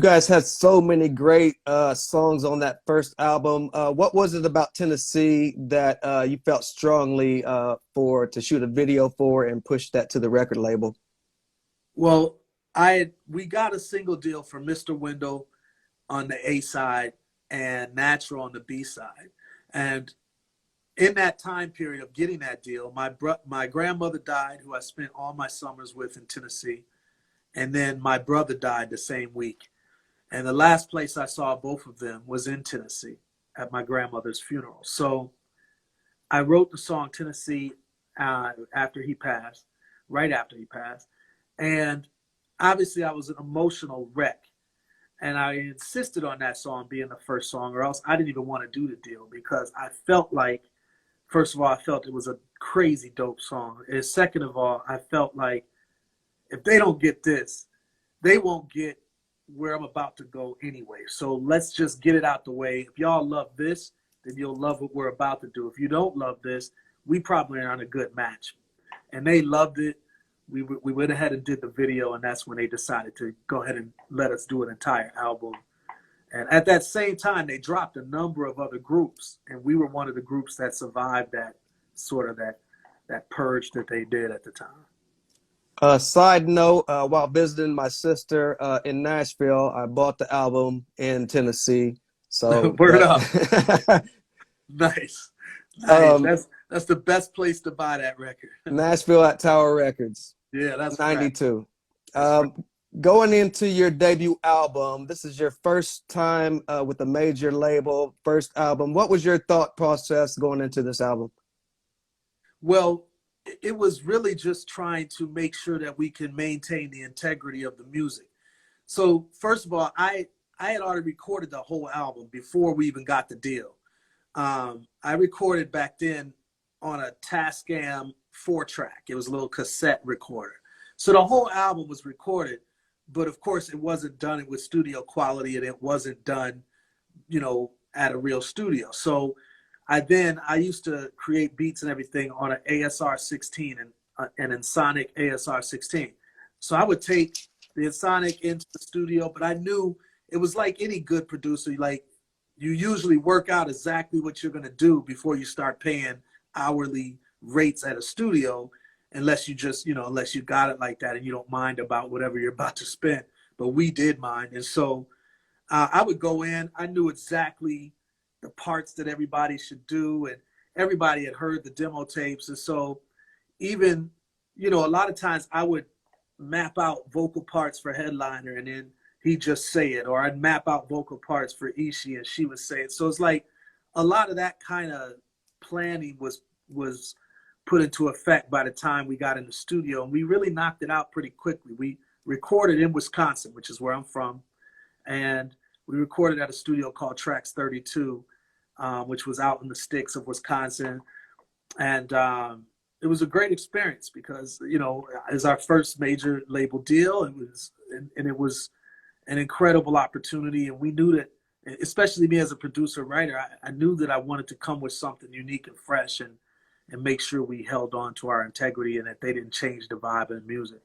You guys had so many great songs on that first album. What was it about Tennessee that you felt strongly for to shoot a video for and push that to the record label? Well, we got a single deal for Mr. Wendell on the A side and Natural on the B side. And in that time period of getting that deal, my grandmother died, who I spent all my summers with in Tennessee, and then my brother died the same week. And the last place I saw both of them was in Tennessee at my grandmother's funeral. So I wrote the song Tennessee after he passed, right after he passed. And obviously I was an emotional wreck. And I insisted on that song being the first song, or else I didn't even want to do the deal, because I felt like, first of all, I felt it was a crazy dope song. And second of all, I felt like if they don't get this, they won't get where I'm about to go anyway. So let's just get it out the way. If y'all love this, then you'll love what we're about to do. If you don't love this, we probably aren't a good match. And they loved it. We went ahead and did the video, and that's when they decided to go ahead and let us do an entire album. And at that same time, they dropped a number of other groups, and we were one of the groups that survived that sort of that purge that they did at the time. Side note, while visiting my sister in Nashville, I bought the album in Tennessee. So Word up. Nice. Nice. That's the best place to buy that record. Nashville at Tower Records. Yeah, that's 92. Right. Going into your debut album, this is your first time with a major label, first album. What was your thought process going into this album? Well, it was really just trying to make sure that we can maintain the integrity of the music. So first of all, I had already recorded the whole album before we even got the deal. I recorded back then on a Tascam 4-track. It was a little cassette recorder. So the whole album was recorded, but of course it wasn't done with studio quality, and it wasn't done, at a real studio. So I used to create beats and everything on an ASR 16 and an Ensoniq ASR 16. So I would take the Ensoniq into the studio, but I knew it was like any good producer, like you usually work out exactly what you're going to do before you start paying hourly rates at a studio, unless you just, unless you got it like that and you don't mind about whatever you're about to spend. But we did mind. And so I would go in, I knew exactly the parts that everybody should do, and everybody had heard the demo tapes. And so even, a lot of times I would map out vocal parts for Headliner, and then he'd just say it, or I'd map out vocal parts for Ishi and she would say it. So it's like a lot of that kind of planning was put into effect by the time we got in the studio, and we really knocked it out pretty quickly. We recorded in Wisconsin, which is where I'm from, and we recorded at a studio called Tracks 32, which was out in the sticks of Wisconsin. And it was a great experience because, it was our first major label deal. It was an incredible opportunity. And we knew that, especially me as a producer writer, I knew that I wanted to come with something unique and fresh, and make sure we held on to our integrity and that they didn't change the vibe of the music.